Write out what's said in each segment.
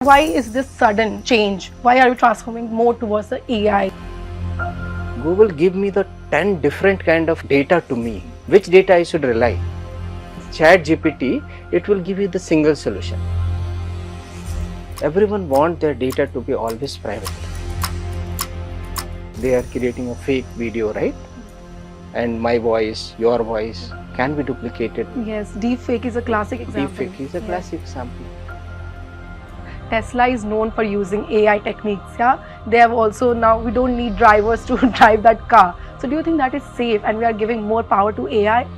Why is this sudden change? Why are we transforming more towards the AI? Google give me the 10 different kind of data to me. Which data I should rely? Chat GPT, it will give you the single solution. Everyone want their data to be always private. They are creating a fake video, right? And my voice, your voice can be duplicated. Yes, deepfake is a classic example. Deepfake is a classic example. Tesla is known for using AI techniques. Yeah, they have also now we don't need drivers to drive that car. So do you think that is safe and we are giving more power to AI?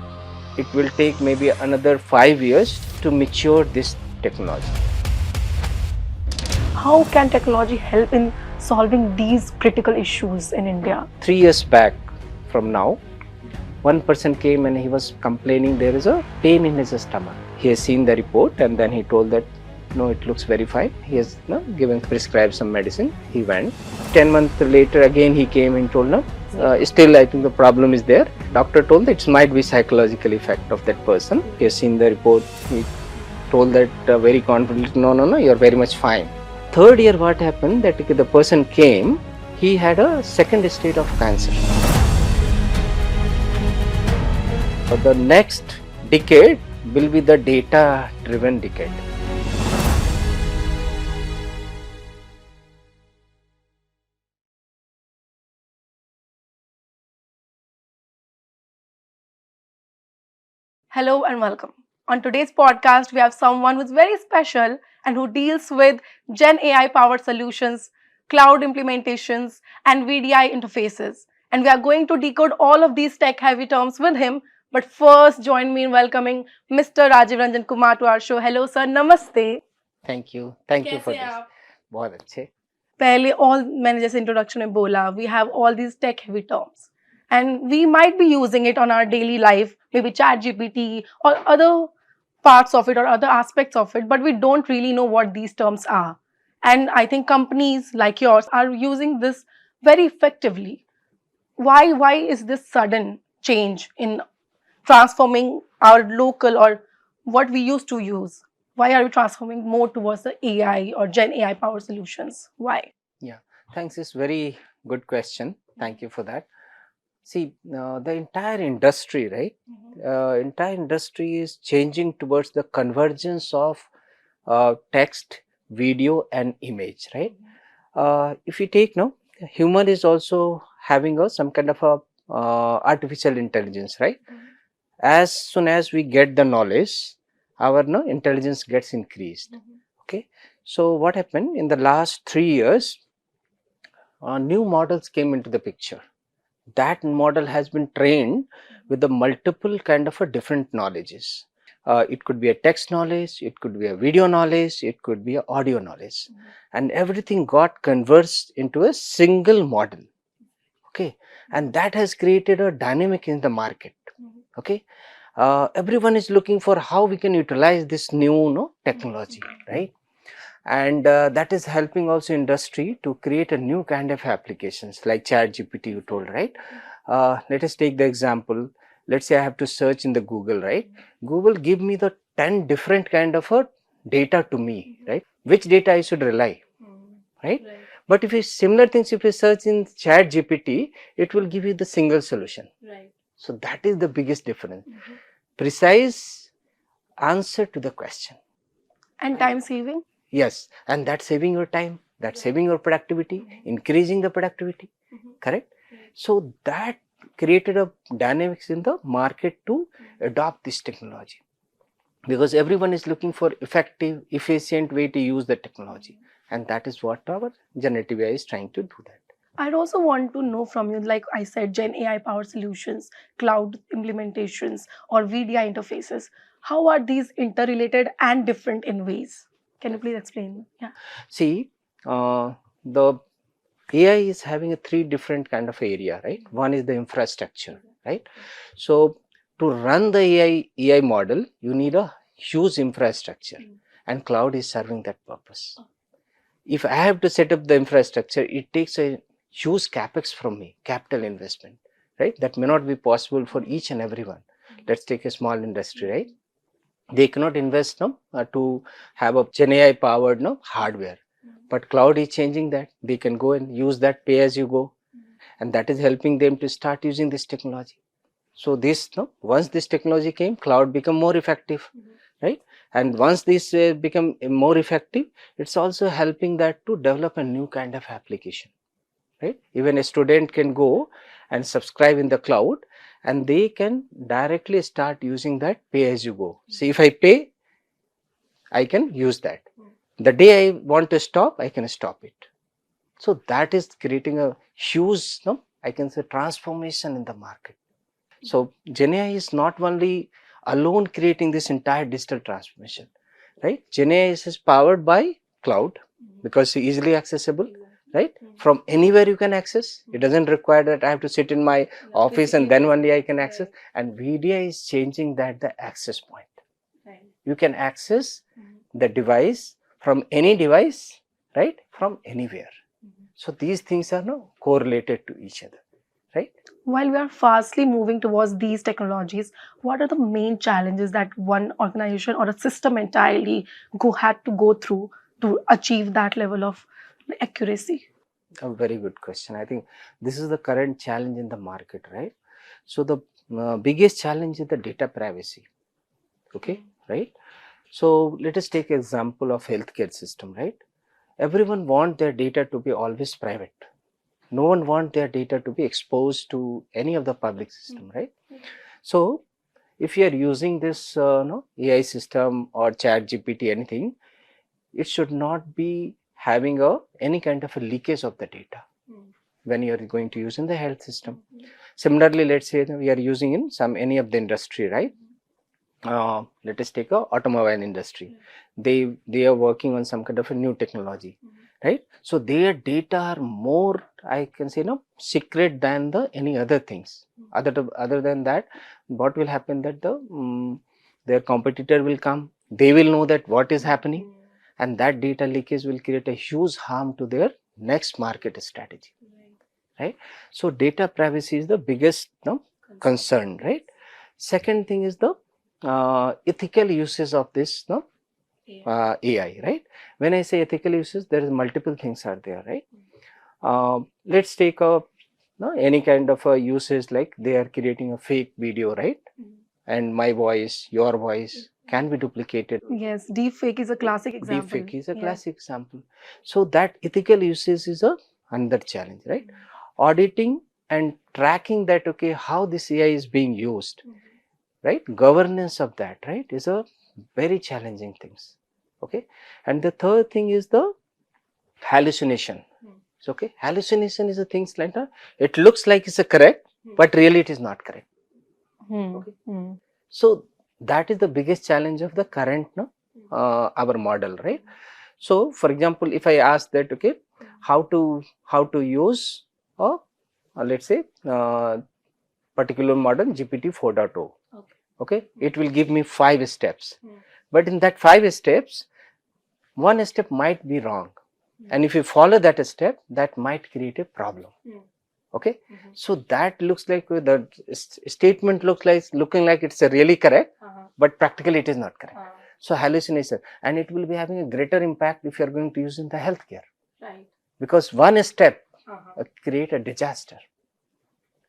It will take maybe another 5 years to mature this technology. How can technology help in solving these critical issues in India? 3 years back from now, one person came and he was complaining there is a pain in his stomach. He has seen the report and then he told that no, it looks very fine. He has given prescribed some medicine. He went. 10 months later again he came and told no, still I think the problem is there. Doctor told that it might be psychological effect of that person. He has seen the report. He told that very confidently, no, you are very much fine. Third year what happened that the person came, he had a second stage of cancer. So the next decade will be the data driven decade. Hello and welcome. On today's podcast, we have someone who's very special and who deals with Gen AI powered solutions, cloud implementations, and VDI interfaces. And we are going to decode all of these tech heavy terms with him. But first, join me in welcoming Mr. Rajeev Ranjan Kumar to our show. Hello, sir. Namaste. Thank you for this. बहुत अच्छे. पहले all मैंने जैसे introduction में बोला, we have all these tech heavy terms. And we might be using it on our daily life, maybe chat GPT or other parts of it or other aspects of it, but we don't really know what these terms are. And I think companies like yours are using this very effectively. Why is this sudden change in transforming our local or what we used to use? Why are we transforming more towards the AI or Gen AI power solutions? Why? Yeah, thanks. It's very good question. Thank you for that. See, the entire industry, right? Entire industry is changing towards the convergence of text, video, and image, right? If you take now, human is also having some kind of a artificial intelligence, right? As soon as we get the knowledge, our intelligence gets increased. Okay, so what happened in the last 3 years? New models came into the picture. That model has been trained with the multiple kind of a different knowledges. It could be a text knowledge, it could be a video knowledge, it could be a audio knowledge, and everything got converged into a single model. Okay, and that has created a dynamic in the market. Okay, everyone is looking for how we can utilize this new technology, right? And that is helping also industry to create a new kind of applications like chat GPT you told, right? Let us take the example. Let's say I have to search in the Google, right? Google give me the 10 different kind of a data to me, right? Which data I should rely, right? But if you similar things, if you search in chat GPT, it will give you the single solution, right? So that is the biggest difference. Precise answer to the question. And time saving? Yes, and that's saving your time, that's saving your productivity, increasing the productivity, correct? So that created a dynamics in the market to adopt this technology, because everyone is looking for effective, efficient way to use the technology, and that is what our generative AI is trying to do that. I'd also want to know from you, like I said, Gen AI powered solutions, cloud implementations, or VDI interfaces. How are these interrelated and different in ways? Can you please explain? Yeah. See, the AI is having a 3 different kind of area, right? One is the infrastructure, right? So to run the AI model, you need a huge infrastructure, and cloud is serving that purpose. If I have to set up the infrastructure, it takes a huge capex from me, capital investment, right? That may not be possible for each and everyone. Let's take a small industry, right? They cannot invest to have a Gen AI powered hardware. But cloud is changing that. They can go and use that pay as you go, and that is helping them to start using this technology. So this once this technology came, cloud become more effective, right? And once this become more effective, it's also helping that to develop a new kind of application, right? Even a student can go and subscribe in the cloud, and they can directly start using that pay as you go. See, if I pay, I can use that. The day I want to stop, I can stop it. So that is creating a huge, I can say, transformation in the market. So Gen AI is not only alone creating this entire digital transformation, right? Gen AI is powered by cloud because it's easily accessible, right? From anywhere you can access. It doesn't require that I have to sit in my office and then only I can access. And VDI is changing that the access point. You can access the device from any device, right? From anywhere. So these things are now correlated to each other, right? While we are fastly moving towards these technologies, what are the main challenges that one organization or a system entirely had to go through to achieve that level of accuracy? A very good question. I think this is the current challenge in the market, right? So the biggest challenge is the data privacy. Okay, right? So let us take example of healthcare system, right? Everyone want their data to be always private. No one want their data to be exposed to any of the public system, right? So if you are using this AI system or chat GPT, anything, it should not be having any kind of a leakage of the data when you are going to use in the health system. Similarly, let's say we are using in any of the industry, right? Let us take a automobile industry. They are working on some kind of a new technology, right? So their data are more, I can say, secret than the any other things. Other than that, what will happen that their competitor will come. They will know that what is happening, and that data leakage will create a huge harm to their next market strategy, right? So data privacy is the biggest concern, right? Second thing is the ethical uses of this AI, right? When I say ethical uses, there is multiple things are there, right? Let's take any kind of a usage, like they are creating a fake video, right? And my voice, your voice can be duplicated. Yes, deepfake is a classic example. Deepfake is a classic example. So that ethical usage is another challenge, right? Auditing and tracking that, okay, how this AI is being used, right? Governance of that, right, is a very challenging things. Okay, and the third thing is the hallucination. So, okay, hallucination is a things like that. It looks like it's a correct, but really it is not correct. Okay. So that is the biggest challenge of the current our model, right? So for example, if I ask that, okay, how to use let's say particular model GPT 4.0, okay, it will give me 5 steps, but in that 5 steps, one step might be wrong, and if you follow that step, that might create a problem. Okay, so that looks like the statement looking like it's really correct, but practically it is not correct. So hallucination, and it will be having a greater impact if you are going to use in the healthcare, right? Because one step create a disaster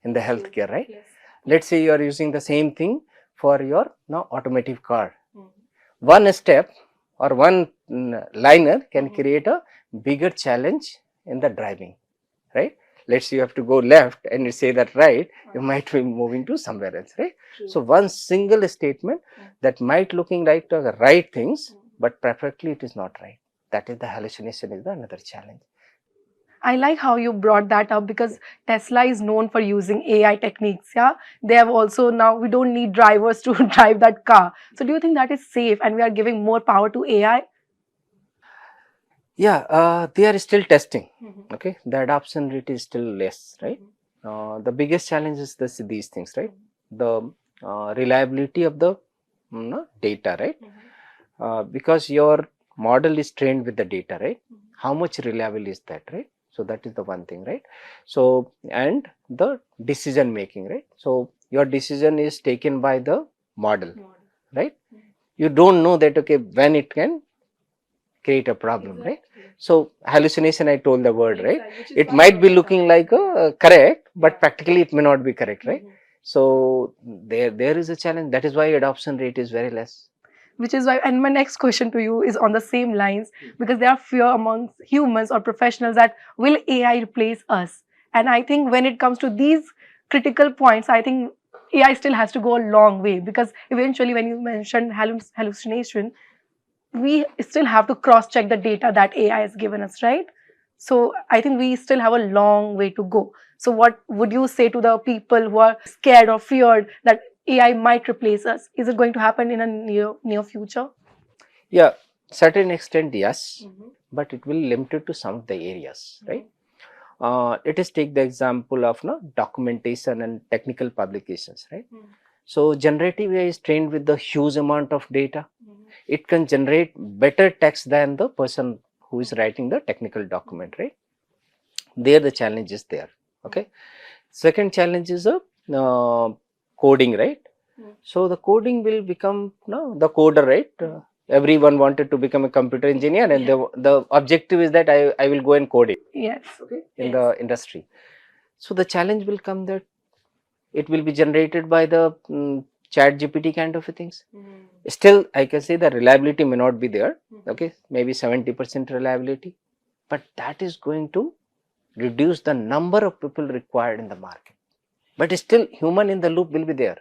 in the healthcare, right? Yes. Let's say you are using the same thing for your automotive car. One step or one liner can create a bigger challenge in the driving, right? Let's say you have to go left and you say that right, you might be moving to somewhere else, right? True. So one single statement that might looking like the right things, but perfectly it is not right. That is the hallucination is the another challenge. I like how you brought that up because Tesla is known for using AI techniques. Yeah, they have also now we don't need drivers to drive that car. So, do you think that is safe and we are giving more power to AI? Yeah, they are still testing. Okay, the adoption rate is still less, right? The biggest challenge is these things, right? The reliability of the data, right? Because your model is trained with the data, right? How much reliable is that, right? So that is the one thing, right? So and the decision making, right? So your decision is taken by the model, right? You don't know that, okay, when it can create a problem, right? So hallucination, I told the word, right? It might be looking like correct, but practically it may not be correct, right? So there is a challenge. That is why adoption rate is very less. Which is why, and my next question to you is on the same lines, because there are fear amongst humans or professionals that will AI replace us? And I think when it comes to these critical points, I think AI still has to go a long way, because eventually, when you mentioned hallucination, we still have to cross check the data that AI has given us, right? So I think we still have a long way to go. So what would you say to the people who are scared or feared that AI might replace us? Is it going to happen in a near future? Yeah, certain extent, yes, but it will limited to some of the areas, right? Let us take the example of documentation and technical publications, right? So generative AI is trained with the huge amount of data. It can generate better text than the person who is writing the technical document, right? There the challenge is there. Okay. Second challenge is a coding, right? So the coding will become the coder, right? Everyone wanted to become a computer engineer, and the objective is that I will go and code it. Yes. Okay. In the industry. So the challenge will come that it will be generated by the chat GPT kind of things. Still, I can say the reliability may not be there. Okay, maybe 70% reliability, but that is going to reduce the number of people required in the market. But still, human in the loop will be there.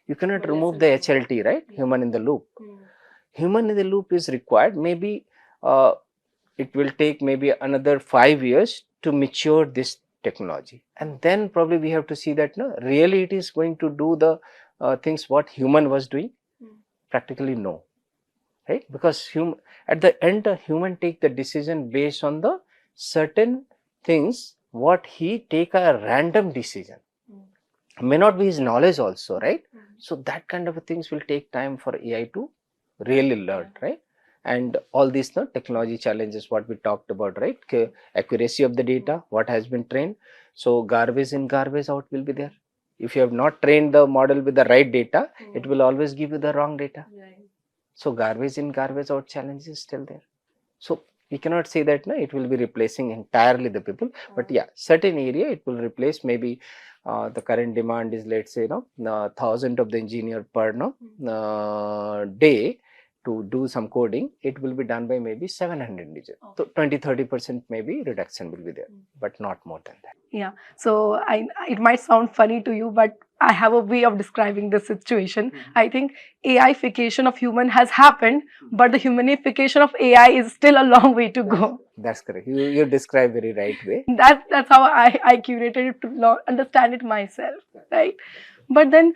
You cannot remove the HLT, right? Human in the loop. Human in the loop is required. Maybe it will take maybe another 5 years to mature this technology, and then probably we have to see that really it is going to do the things what human was doing. Practically no, right? Because at the end the human take the decision based on the certain things what he take a random decision, may not be his knowledge also, right? So that kind of things will take time for AI to really learn, right? And all these technology challenges what we talked about, right? Accuracy of the data what has been trained. So garbage in garbage out will be there. If you have not trained the model with the right data, it will always give you the wrong data. So garbage in garbage out challenge is still there. So we cannot say that it will be replacing entirely the people, but yeah, certain area it will replace. Maybe the current demand is, let's say, 1,000 of the engineer per day to do some coding. It will be done by maybe 700 engineers. So 20-30% maybe reduction will be there, but not more than that. Yeah. So it might sound funny to you, but I have a way of describing this situation. I think AIification of human has happened, but the humanification of AI is still a long way to go. That's correct. You describe very right way. That's how I curated it to understand it myself, right? But then,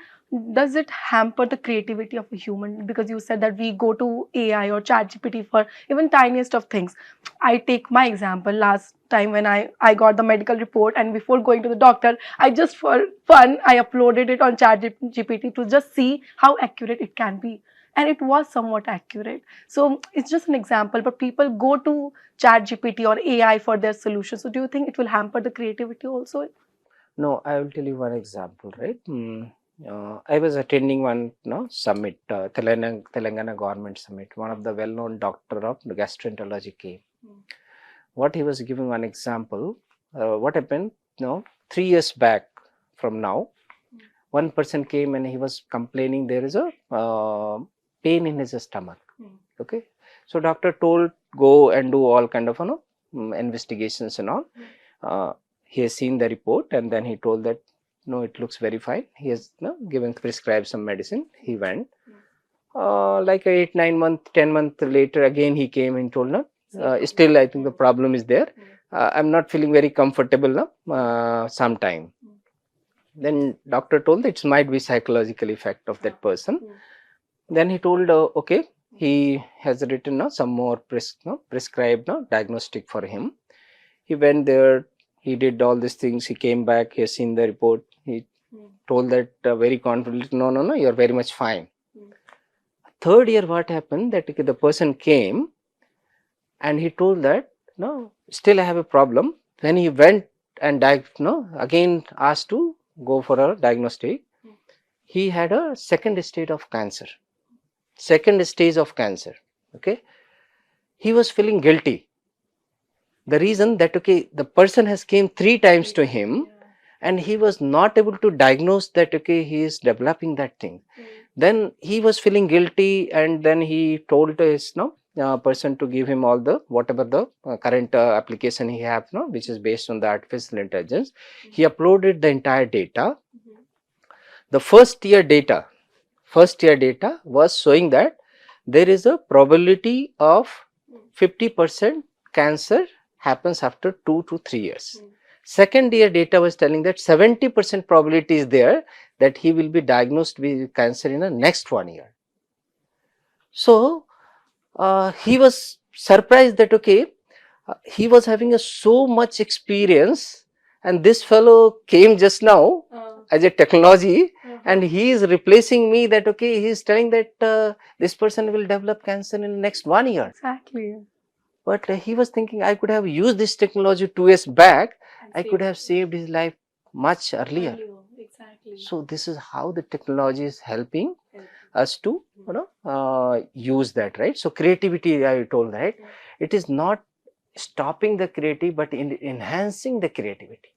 does it hamper the creativity of a human? Because you said that we go to AI or ChatGPT for even tiniest of things. I take my example. Last time when I got the medical report, and before going to the doctor, I just for fun I uploaded it on ChatGPT to just see how accurate it can be, and it was somewhat accurate. So it's just an example, but people go to ChatGPT or AI for their solution. So do you think it will hamper the creativity also? No, I will tell you one example, right? I was attending one summit, Telangana government summit. One of the well-known doctor of gastroenterology came. What he was giving one example, what happened, 3 years back from now, one person came and he was complaining there is a pain in his stomach. Okay, so doctor told go and do all kind of investigations and all. He has seen the report and then he told that no, it looks very fine. He has given prescribed some medicine. He went like 8-9 months, 10 months later again he came and told still I think the problem is there. I'm not feeling very comfortable sometime. Then doctor told that it might be psychological effect of that person. Then he told okay, he has written some more prescribed diagnostic for him. He went there, he did all these things, he came back, he has seen the report, he told that very confidently, no, you're very much fine. Third year what happened, that the person came and he told that no, still I have a problem. When he went and again asked to go for a diagnostic, he had a second stage of cancer. second stage of cancer. Okay, he was feeling guilty. The reason that okay, the person has came 3 times to him, and he was not able to diagnose that okay, he is developing that thing. Then he was feeling guilty, and then he told his person to give him all the whatever the current application he have which is based on the artificial intelligence. He uploaded the entire data. The first year data was showing that there is a probability of 50% cancer happens after 2 to 3 years. Second year data was telling that 70% probability is there that he will be diagnosed with cancer in the next 1 year. So he was surprised that okay, he was having so much experience, and this fellow came just now as a technology, and he is replacing me. That okay, he is telling that this person will develop cancer in the next 1 year. Exactly. But he was thinking, I could have used this technology 2 years back. I could have saved his life much earlier. Exactly. So this is how the technology is helping us to use that, right? So creativity, I told, right? It is not stopping the creativity, but enhancing the creativity.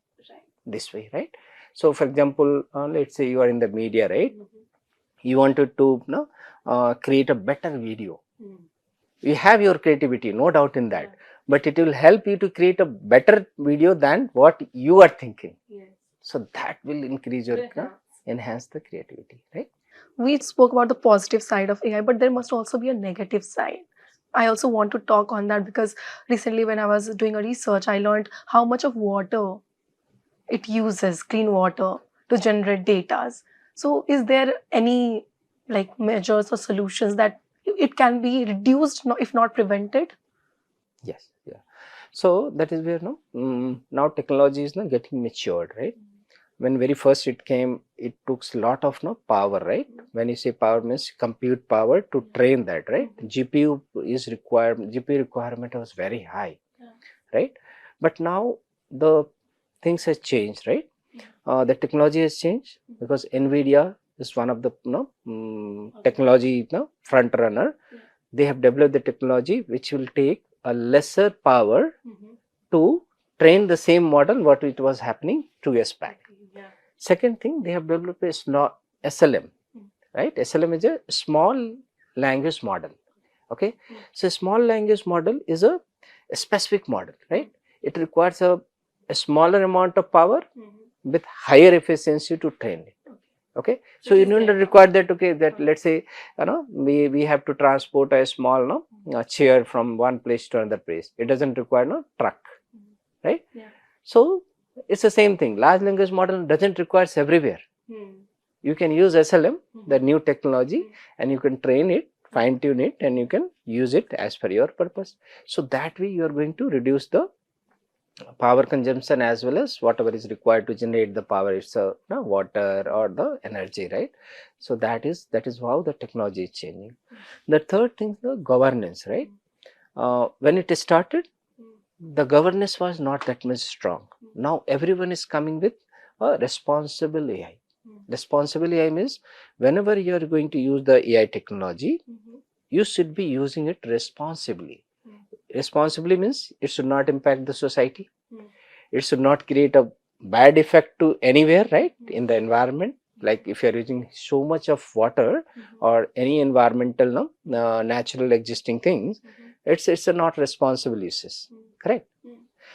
This way, right? So for example, let's say you are in the media, right? You wanted to create a better video. You have your creativity, no doubt in that, but it will help you to create a better video than what you are thinking. So that will increase your enhance the creativity, right? We spoke about the positive side of AI, but there must also be a negative side. I also want to talk on that because recently, when I was doing a research, I learned how much of water it uses, clean water, to generate data. So, is there any like measures or solutions that it can be reduced, if not prevented? Yes, yeah. So that is where now technology is getting matured, right? When very first it came, it took a lot of power, right? When you say power, means compute power to train that, right? GPU is required. GPU requirement was very high, right? But now the things has changed, right? The technology has changed because NVIDIA is one of the technology front runner. They have developed the technology which will take a lesser power to train the same model what it was happening 2 years back. Second thing, they have developed a SLM, right? SLM is a small language model. Okay, so small language model is a specific model, right? It requires a smaller amount of power with higher efficiency to train it. Okay, so you don't require that. Okay, that let's say we have to transport a small chair from one place to another place. It doesn't require truck, right? So it's the same thing. Large language model doesn't require everywhere. You can use SLM, the new technology, and you can train it, fine tune it, and you can use it as per your purpose. So that way you are going to reduce the power consumption as well as whatever is required to generate the power. It's water or the energy, right? So that is how the technology is changing. The third thing, the governance, right? When it started, the governance was not that much strong. Now everyone is coming with a responsible AI. Responsible AI means whenever you are going to use the AI technology, you should be using it responsibly. Responsibly means it should not impact the society. It should not create a bad effect to anywhere, right? In the environment. Like if you are using so much of water or any environmental natural existing things, it's a not responsible uses, correct?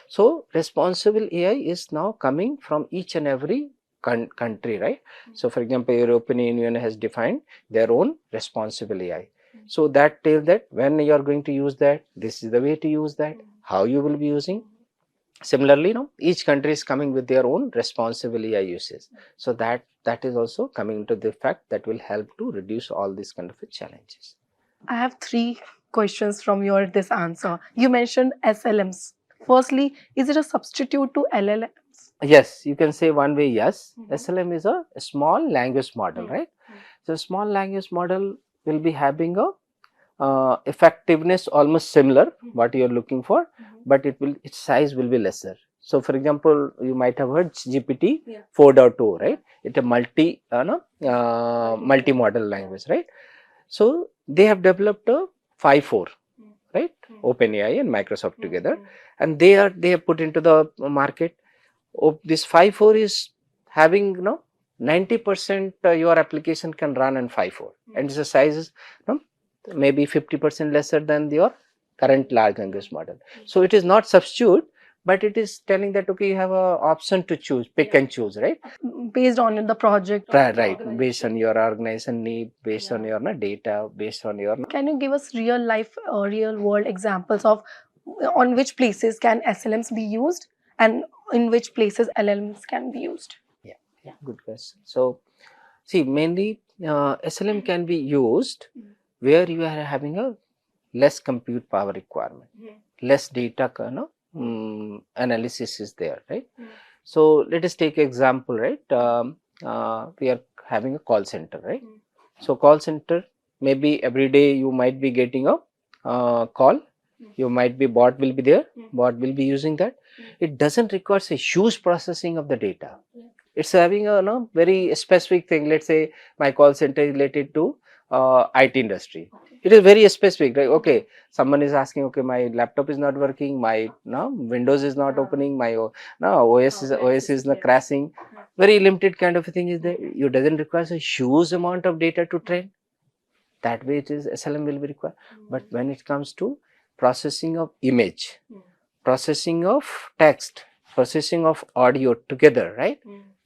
So responsible AI is now coming from each and every country, right? So for example, European Union has defined their own responsible AI. So that tells that when you are going to use that, this is the way to use that, how you will be using. Similarly, each country is coming with their own responsible AI uses. So that is also coming to the fact that will help to reduce all these kind of challenges. I have three questions from your this answer. You mentioned SLMs. Firstly, is it a substitute to LLMs? Yes, you can say one way yes. SLM is a small language model, right? So small language model will be having a effectiveness almost similar what you are looking for, but its size will be lesser. So for example, you might have heard GPT 4.0, right? It's a multi-model language, right? So they have developed a 5.4, right? OpenAI and Microsoft together, and they have put into the market. This 5.4 is having 90% your application can run on 5.4, and the size is maybe 50% lesser than your current large language model. So it is not substitute, but it is telling that okay, you have a option to choose, pick and choose, right? Based on the project. Right, based on your organization need, based on your data, based on your. Can you give us real life or real world examples of on which places can SLMs be used and in which places LLMs can be used? Yeah, good question. So, see, mainly SLM can be used where you are having a less compute power requirement, less data analysis is there, right? So let us take example, right? We are having a call center, right? So call center, maybe every day you might be getting a call. You might be bot will be there, bot will be using that. It doesn't require a huge processing of the data. It's having a very specific thing. Let's say my call center is related to IT industry. It is very specific, right? Okay, someone is asking, okay, my laptop is not working, my Windows is not opening, my OS is not crashing. Very limited kind of a thing is there. You doesn't require a huge amount of data to train. That way, it is SLM will be required. But when it comes to processing of image, processing of text, processing of audio together, right?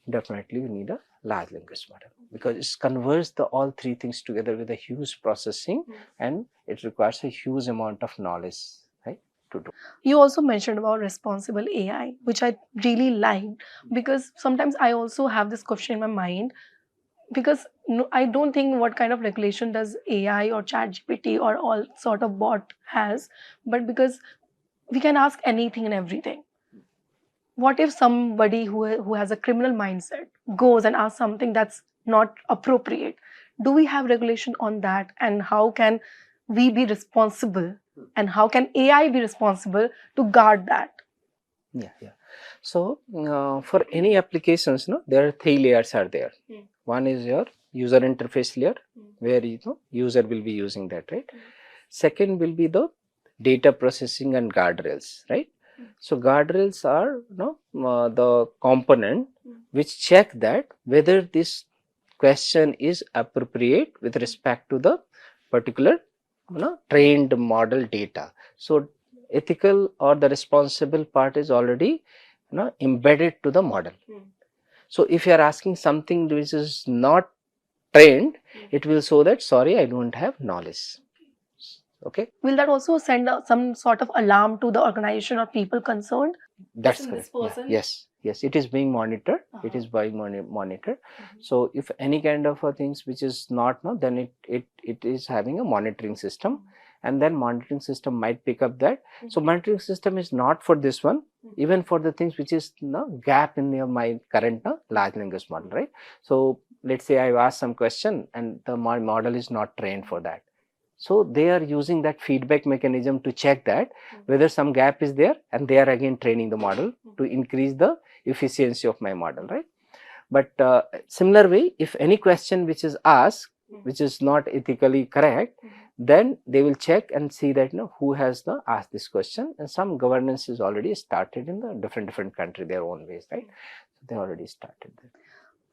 Definitely we need a large language model because it converts all three things together with a huge processing, and it requires a huge amount of knowledge, right, to do. You also mentioned about responsible AI, which I really liked because sometimes I also have this question in my mind because I don't think what kind of regulation does AI or ChatGPT or all sort of bot has, but because we can ask anything and everything. What if somebody who has a criminal mindset goes and asks something that's not appropriate? Do we have regulation on that? And how can we be responsible? And how can AI be responsible to guard that? Yeah. So for any applications, there are three layers are there. One is your user interface layer, where user will be using that, right? Second will be the data processing and guardrails, right? So guardrails are the component which check that whether this question is appropriate with respect to the particular trained model data. So ethical or the responsible part is already embedded to the model. So if you are asking something which is not trained, it will show that sorry, I don't have knowledge. Okay. Will that also send some sort of alarm to the organization or people concerned? That's correct. Yeah. Yes, it is being monitored. It is being monitored. So if any kind of things which is not, then it is having a monitoring system, and then monitoring system might pick up that. So monitoring system is not for this one, even for the things which is gap in my current large language model, right? So let's say I've asked some question and my model is not trained for that. So they are using that feedback mechanism to check that whether some gap is there, and they are again training the model to increase the efficiency of my model, right? But similar way, if any question which is asked which is not ethically correct, then they will check and see that who has asked this question, and some governance is already started in the different country, their own ways, right? So they already started there.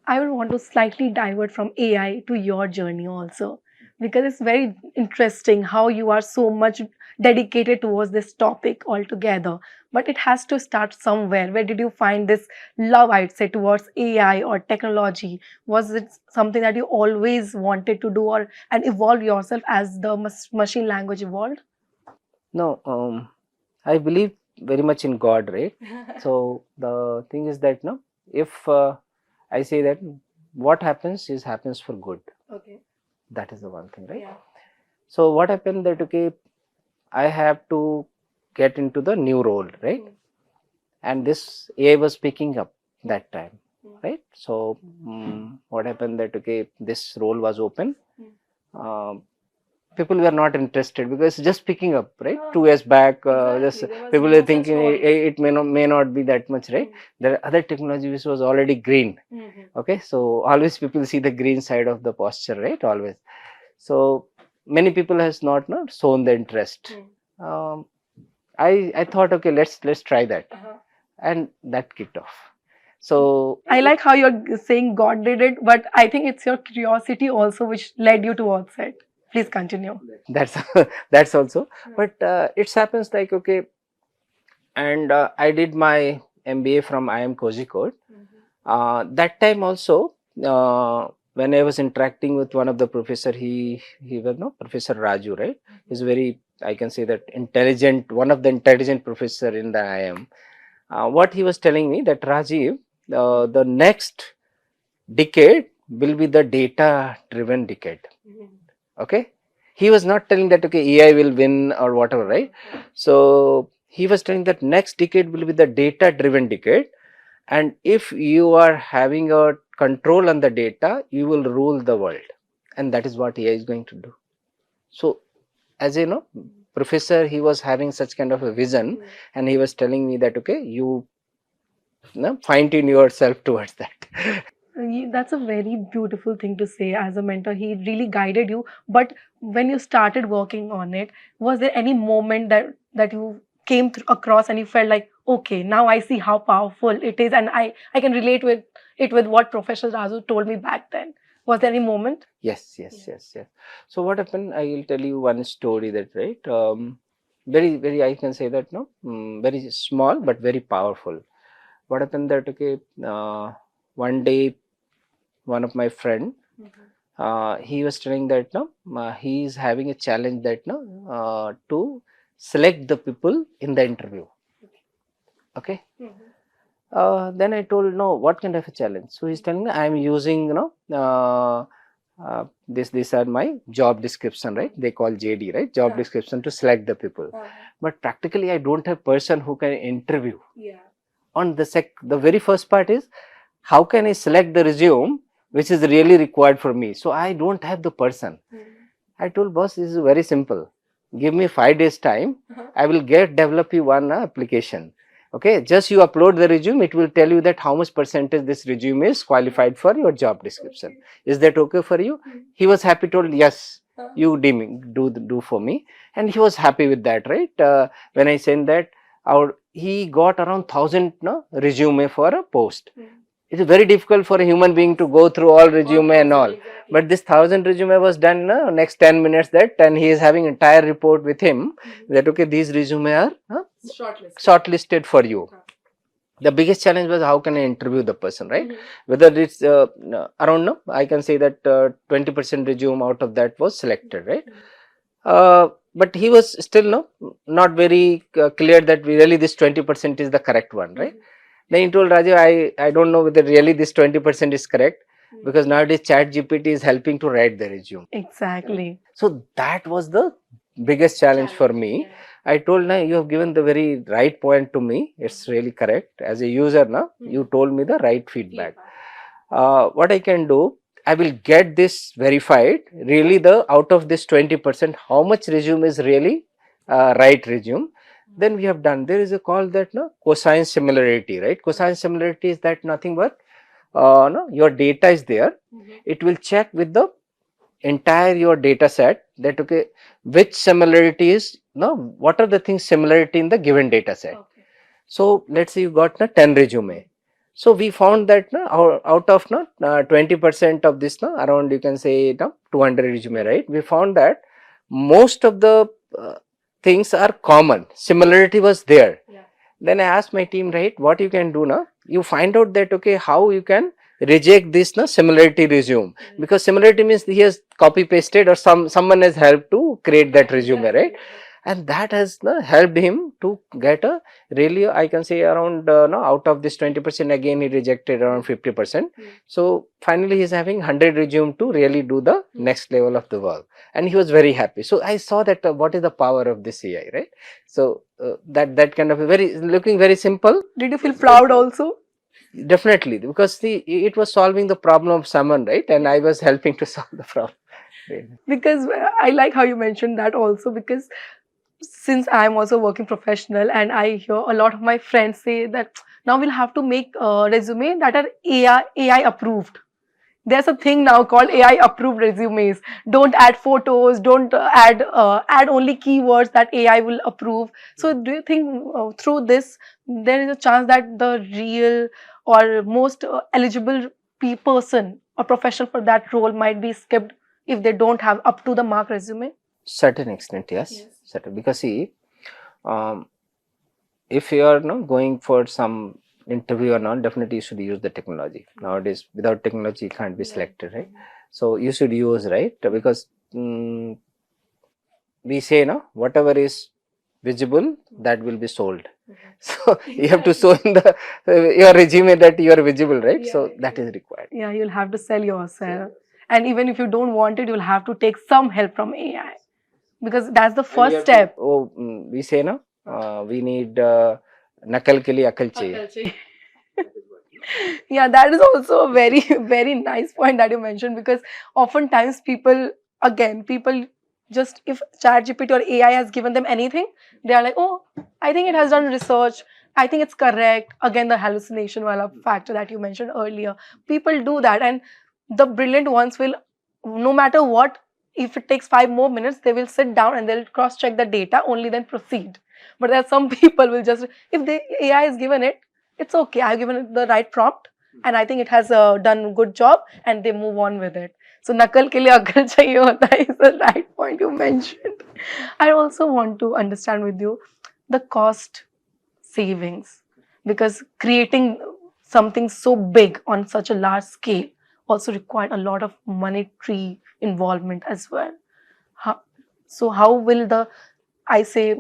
I would want to slightly divert from AI to your journey also, because it's very interesting how you are so much dedicated towards this topic altogether. But it has to start somewhere. Where did you find this love, I'd say, towards AI or technology? Was it something that you always wanted to do or and evolve yourself as the machine language evolved? No, I believe very much in God, right? So the thing is that if I say that what happens happens for good. Okay. That is the one thing, right? Yeah. So what happened that okay, I have to get into the new role, right? And this AI was picking up that time, right? So what happened that okay, this role was open. People were not interested because it's just picking up, right? 2 years back, just people were thinking it may not be that much, right? There are other technology which was already green. Okay, so always people see the green side of the posture, right? Always. So many people has not shown the interest. Um, I thought, okay, let's try that, and that kicked off. So I like how you're saying God did it, but I think it's your curiosity also which led you towards it. Please continue. that's that's also, but it happens like, okay, and I did my MBA from IIM Kozhikode. That time also, when I was interacting with one of the professor, he was no Professor Raju, right? He's very, I can say that intelligent, one of the intelligent professor in the IIM. What he was telling me that Rajiv, the next decade will be the data driven decade. Okay, he was not telling that okay AI will win or whatever, right? So he was telling that next decade will be the data driven decade, and if you are having a control on the data, you will rule the world, and that is what AI is going to do. So as you know, professor, he was having such kind of a vision, and he was telling me that okay, you know, fine tune yourself towards that. That's a very beautiful thing to say as a mentor. He really guided you. But when you started working on it, was there any moment that you came across and you felt like, okay, now I see how powerful it is, and I can relate with it with what Professor Razu told me back then. Was there any moment? Yes. So what happened? I will tell you one story that, right. Very I can say that no, very small but very powerful. What happened that okay, one day one of my friend, he was telling that no, he is having a challenge that no, to select the people in the interview. Okay. Then I told no, what kind of a challenge? So he's telling me I am using these are my job description, right? They call JD, right? Job description to select the people. But practically I don't have person who can interview. On the very first part is how can I select the resume which is really required for me? So I don't have the person. I told boss, this is very simple. Give me 5 days time. I will develop you one application. Okay, just you upload the resume. It will tell you that how much percentage this resume is qualified for your job description. Is that okay for you? He was happy. Told yes, you do for me, and he was happy with that. Right? When I sent that out, he got around 1,000 no, resume for a post. It is very difficult for a human being to go through all resume and all. But this 1,000 resume was done in next 10 minutes that, and he is having entire report with him that okay, these resume are shortlisted for you. The biggest challenge was how can I interview the person, right? Whether it's around no, I can say that 20% resume out of that was selected, right? But he was still no, not very clear that really this 20% is the correct one, right? Then he told Rajeev, I don't know whether really this 20% is correct because nowadays Chat GPT is helping to write the resume. Exactly. So that was the biggest challenge for me. I told now you have given the very right point to me. It's really correct. As a user now, you told me the right feedback. What I can do, I will get this verified. Really, the out of this 20%, how much resume is really right resume? Then we have done. There is a call that no cosine similarity, right? Cosine similarity is that nothing but no, your data is there. It will check with the entire your data set that okay, which similarities, no, what are the things similarity in the given data set. So let's say you got na 10 resume. So we found that na, out of na 20% of this na, around you can say na, 200 resume, right? We found that most of the things are common. Similarity was there. Then I asked my team, right, what you can do now? You find out that okay, how you can reject this na similarity resume, because similarity means he has copy pasted or someone has helped to create that resume, right? And that has helped him to get a really, I can say around no, out of this 20% again he rejected around 50%. So finally he's having 100 resume to really do the next level of the work, and he was very happy. So I saw that what is the power of this AI, right? So that kind of a very looking very simple. Did you feel proud also? Definitely, because see, it was solving the problem of someone, right? And I was helping to solve the problem. Because I like how you mentioned that also, because since I'm also working professional and I hear a lot of my friends say that now we'll have to make a resume that are AI approved. There's a thing now called AI approved resumes. Don't add photos, don't add only keywords that AI will approve. So do you think through this there is a chance that the real or most eligible person or professional for that role might be skipped if they don't have up to the mark resume? Certain extent, yes. Certain, because see, um, if you are going for some interview or not, definitely you should use the technology. Nowadays, without technology, you can't be selected, right? So you should use, right? Because we say, whatever is visible, that will be sold. So you have to show in the your resume that you are visible, right? So that is required. Yeah, you'll have to sell yourself. And even if you don't want it, you'll have to take some help from AI because that's the first step. We say, we need nakal ke liye akal chahiye. Yeah, that is also a very very nice point that you mentioned, because oftentimes people just, if ChatGPT or AI has given them anything, they are like, oh, I think it has done research, I think it's correct. Again, the hallucination wala factor that you mentioned earlier, people do that, and the brilliant ones will, no matter what, if it takes 5 more minutes, they will sit down and they'll cross check the data, only then proceed. But there are some people will just, if the AI is given it, it's okay, I've given it the right prompt and I think it has done a good job, and they move on with it. So nakal ke liye akal chahiye hota hai is the right point you mentioned. I also want to understand with you the cost savings, because creating something so big on such a large scale also required a lot of monetary involvement as well. How, so how will the, I say,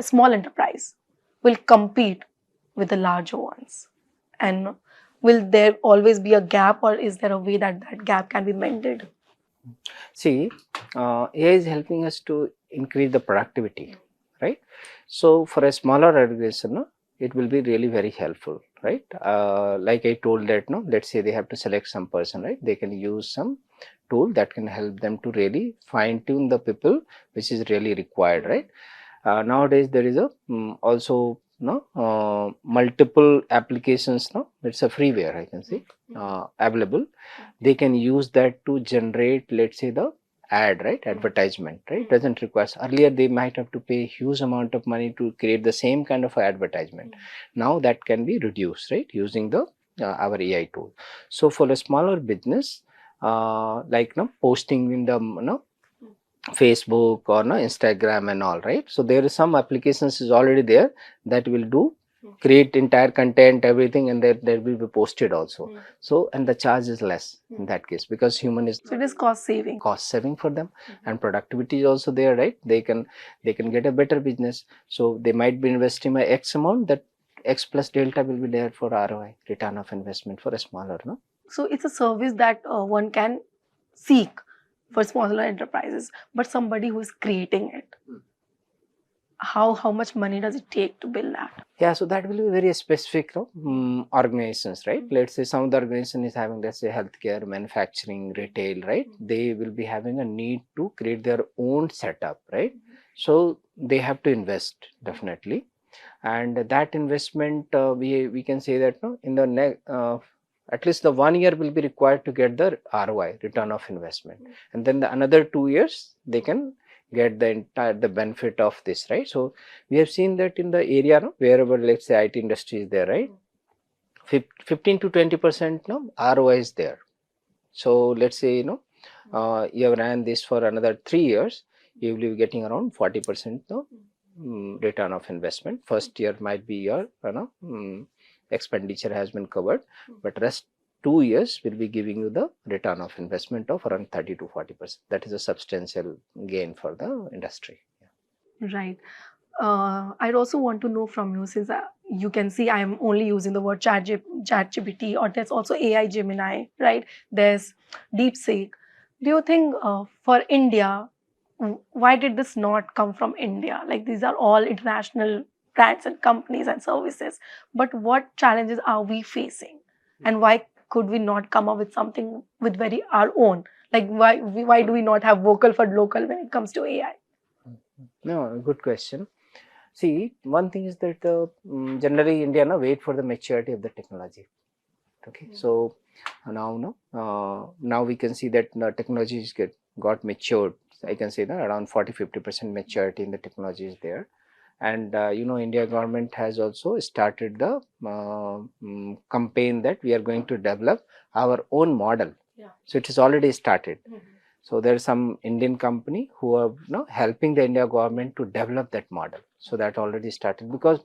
small enterprise will compete with the larger ones? And will there always be a gap, or is there a way that that gap can be mended? See, AI is helping us to increase the productivity, right? So for a smaller organization, it will be really very helpful, right? Like I told that, let's say they have to select some person, right? They can use some tool that can help them to really fine tune the people, which is really required, right? Nowadays there is a also multiple applications, it's a freeware, I can say, available. They can use that to generate, let's say, the ad, right? Advertisement, right? Doesn't require, earlier they might have to pay huge amount of money to create the same kind of advertisement. Now that can be reduced, right? Using the our AI tool. So for a smaller business, like posting in the Facebook or Instagram and all, right? So there is some applications is already there that will do create entire content, everything, and that will be posted also. So and the charge is less in that case, because human is, So it is cost saving for them, and productivity is also there, right? They can get a better business. So they might be investing by X amount, that X plus delta will be there for ROI, return of investment, for a smaller, So it's a service that one can seek for smaller enterprises, but somebody who is creating it, how much money does it take to build that? Yeah, so that will be very specific, organizations, right? Let's say some of the organization is having, let's say, healthcare, manufacturing, retail, right? They will be having a need to create their own setup, right? So they have to invest definitely, and that investment, we can say that, in the next at least the 1 year will be required to get the ROI, return of investment, and then the another 2 years they can get the benefit of this, right? So we have seen that in the area, wherever, let's say, IT industry is there, right? 15 to 20% ROI is there. So let's say, you have ran this for another 3 years, you will be getting around 40% return of investment. First year might be your expenditure has been covered, but rest 2 years will be giving you the return of investment of around 30 to 40%. That is a substantial gain for the industry. Right. I'd also want to know from you, since you can see I'm only using the word ChatGPT, or there's also AI Gemini, right? There's DeepSeek. Do you think for India, why did this not come from India? Like, these are all international brands and companies and services, but what challenges are we facing, and why could we not come up with something with very our own? Like, why do we not have vocal for local when it comes to AI? No, good question. See, one thing is that generally India wait for the maturity of the technology. Okay, so now no, now we can see that the technologies got matured. I can say that around 40-50% maturity in the technology is there. And India government has also started the campaign that we are going to develop our own model. Yeah. So it is already started. So there is some Indian company who are helping the India government to develop that model. So that already started, because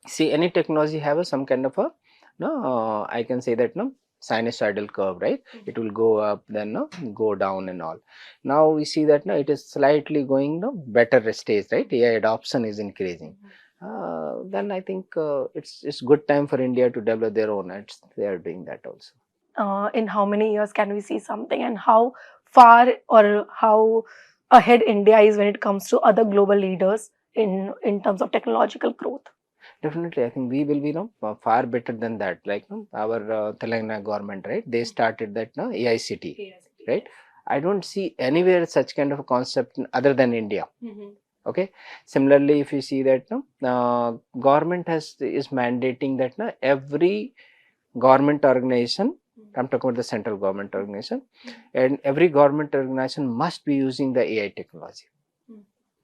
see, any technology have some kind of a I can say that sinusoidal curve, right? It will go up, then go down and all. Now we see that it is slightly going better stage, right? AI adoption is increasing. Then I think it's good time for India to develop their own. They are doing that also. In how many years can we see something, and how far or how ahead India is when it comes to other global leaders in terms of technological growth? Definitely, I think we will be far better than that. Like our Telangana government, right? They started that AI city, right? I don't see anywhere such kind of a concept other than India. Okay. Similarly, if you see that government is mandating that every government organization, I'm talking about the central government organization, and every government organization must be using the AI technology.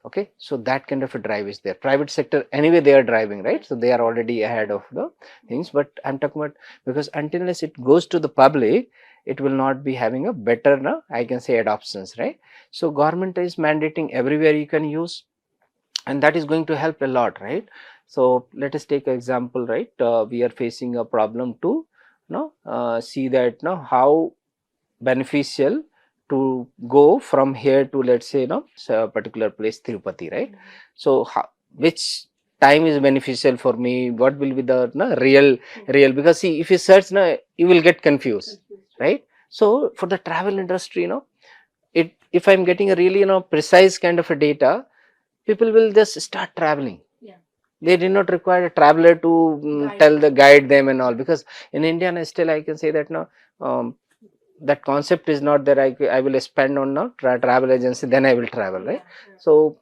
Okay, so that kind of a drive is there. Private sector, anyway, they are driving, right? So they are already ahead of the things. But I'm talking about, because until unless it goes to the public, it will not be having a better, I can say, adoptions, right? So government is mandating everywhere you can use, and that is going to help a lot, right? So let us take an example, right? We are facing a problem to see that how beneficial to go from here to, let's say, a particular place, Tirupati, right? So which time is beneficial for me? What will be the real? Because see, if you search, you will get confused, right? So for the travel industry, if I'm getting a really precise kind of a data, people will just start traveling. They did not require a traveler to guide them and all, because in India still I can say that um, that concept is not that I will spend on travel agency, then I will travel, right? So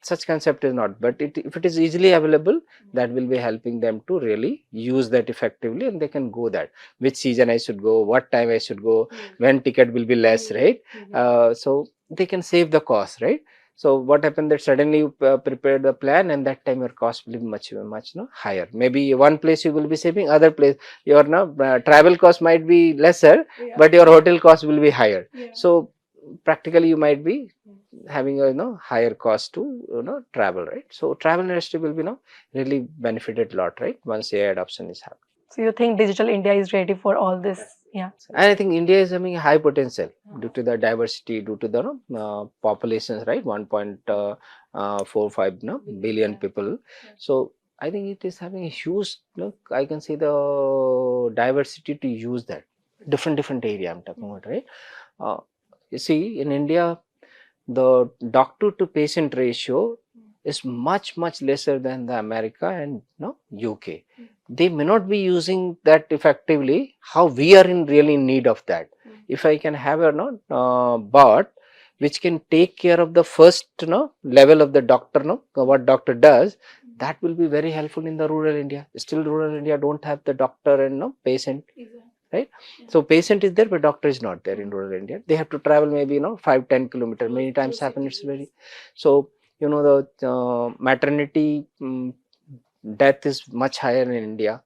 such concept is not, but if it is easily available, that will be helping them to really use that effectively, and they can go that which season I should go, what time I should go, when ticket will be less, right? So they can save the cost, right? So what happened that suddenly you prepare the plan, and that time your cost will be much higher. Maybe one place you will be saving, other place your travel cost might be lesser, but your hotel cost will be higher. So practically you might be having a higher cost to travel, right? So travel industry will be really benefited a lot, right, once AI adoption is happening. So you think digital India is ready for all this? Yeah. And I think India is having a high potential due to the diversity, due to the populations, right? 1.45 billion people. So I think it is having a huge, I can say, the diversity to use that different area I'm talking about, right? Uh, you see, in India, the doctor to patient ratio is much lesser than the America and UK. They may not be using that effectively. How we are in really in need of that. If I can have a bot which can take care of the first level of the doctor, what doctor does, that will be very helpful in the rural India. Still rural India don't have the doctor and patient, right? So patient is there, but doctor is not there in rural India. They have to travel maybe 5-10 kilometers. Many times happen, it's very, so the maternity death is much higher in India,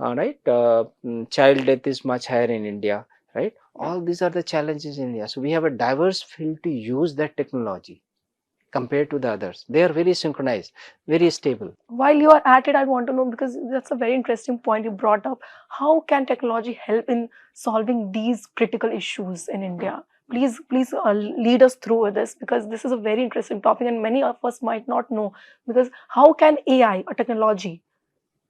right? Child death is much higher in India, right? All these are the challenges in India. So we have a diverse field to use that technology compared to the others. They are very synchronized, very stable. While you are at it, I want to know, because that's a very interesting point you brought up. How can technology help in solving these critical issues in India? Please lead us through this, because this is a very interesting topic and many of us might not know. Because how can AI or technology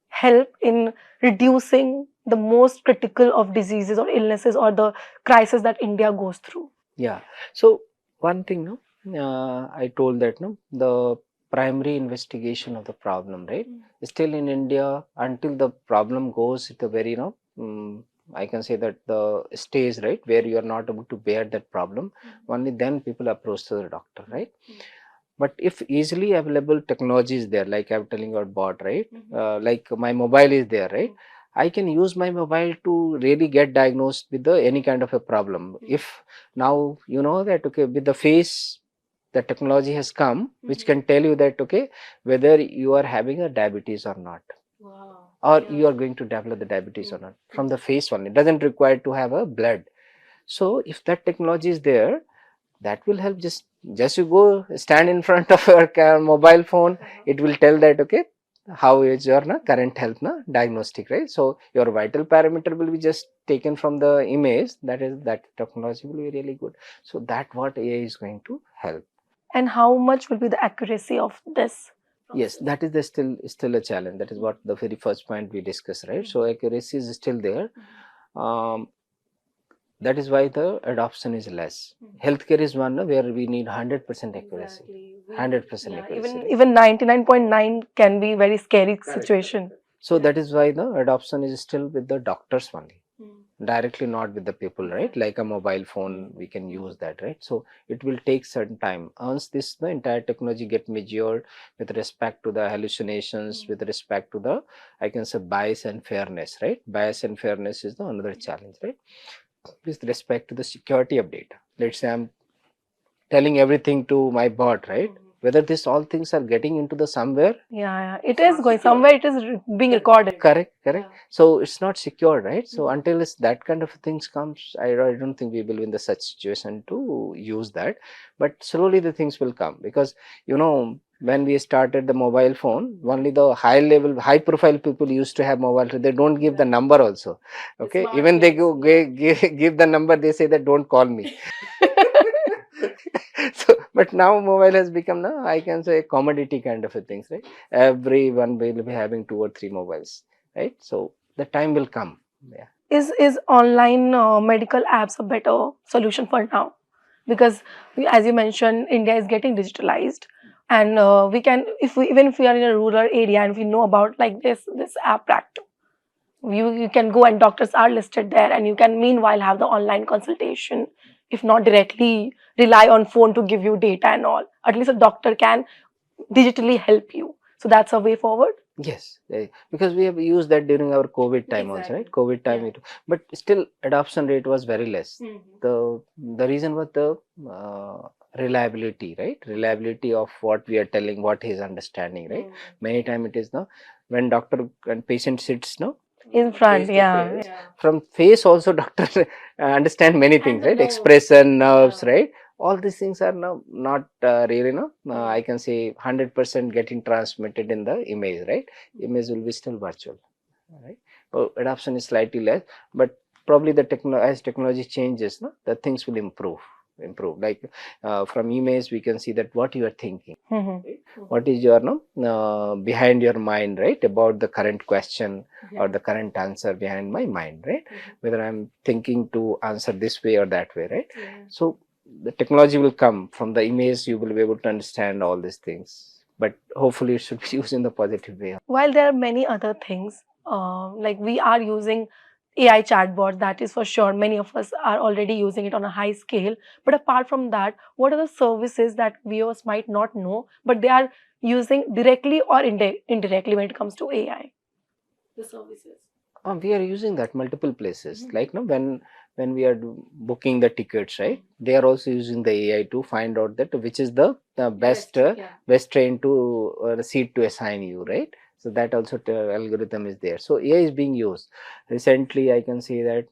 help in reducing the most critical of diseases or illnesses or the crisis that India goes through? Yeah. So one thing, I told that the primary investigation of the problem, right? Still in India, until the problem goes at the very, I can say that the stage, right, where you are not able to bear that problem, only then people approach to the doctor, right? But if easily available technology is there, like I'm telling about bot, right? Like my mobile is there, right? I can use my mobile to really get diagnosed with any kind of a problem. If now you know that, okay, with the face, the technology has come which can tell you that, okay, whether you are having a diabetes or not, or you are going to develop the diabetes or not from the face only. It doesn't require to have a blood. So if that technology is there, that will help. Just you go stand in front of your mobile phone, it will tell that, okay, how is your current health diagnostic, right? So your vital parameter will be just taken from the image. That technology will be really good. So that what AI is going to help. And how much will be the accuracy of this? Yes, that is the still a challenge. That is what the very first point we discussed, right? So accuracy is still there. um, that is why the adoption is less. Healthcare is one where we need 100% accuracy. 100% accuracy, right? Even 99.9 can be very scary situation. So that is why the adoption is still with the doctors only, directly not with the people, right? Like a mobile phone, we can use that, right? So it will take certain time. Once the entire technology get matured with respect to the hallucinations, with respect to the, I can say, bias and fairness, right? Bias and fairness is the another challenge, right? With respect to the security of data. Let's say I'm telling everything to my bot, right? Whether this all things are getting into the somewhere. Yeah, it is going somewhere. It is being recorded. Correct. So it's not secure, right? So until it's that kind of things comes, I don't think we will be in the such situation to use that. But slowly the things will come, because when we started the mobile phone, only the high profile people used to have mobile phone. They don't give the number also. Okay, even they give the number, they say that don't call me. So, but now mobile has become now, I can say, a commodity kind of a things, right? Everyone will be having 2 or 3 mobiles, right? So the time will come. Yeah. Is online medical apps a better solution for now? Because as you mentioned, India is getting digitalized, and we can, if we, even if we are in a rural area and we know about like this app Practo, you can go and doctors are listed there, and you can meanwhile have the online consultation, if not directly rely on phone to give you data and all. At least a doctor can digitally help you. So that's a way forward. Yes, because we have used that during our COVID time also, right? COVID time, but still adoption rate was very less. The reason was the reliability, right? Reliability of what we are telling, what he is understanding, right? Many time it is when doctor and patient sits In front, yeah. from face also doctor understand many things, right? Expression, nerves, right? All these things are now not really I can say 100% getting transmitted in the image, right? Image will be still virtual, right? So adoption is slightly less, but probably as technology changes, the things will improve. Like from image we can see that what you are thinking, right? What is your behind your mind, right, about the current question or the current answer behind my mind, right? Whether I'm thinking to answer this way or that way, right? So the technology will come from the image, you will be able to understand all these things, but hopefully it should be used in the positive way. While there are many other things, like we are using AI chatbot, that is for sure. Many of us are already using it on a high scale. But apart from that, what are the services that viewers might not know, but they are using directly or indirectly when it comes to AI? The services. We are using that multiple places. Like when we are booking the tickets, right? They are also using the AI to find out that which is the best train to seat to assign you, right? So that also algorithm is there. So AI is being used. Recently, I can say that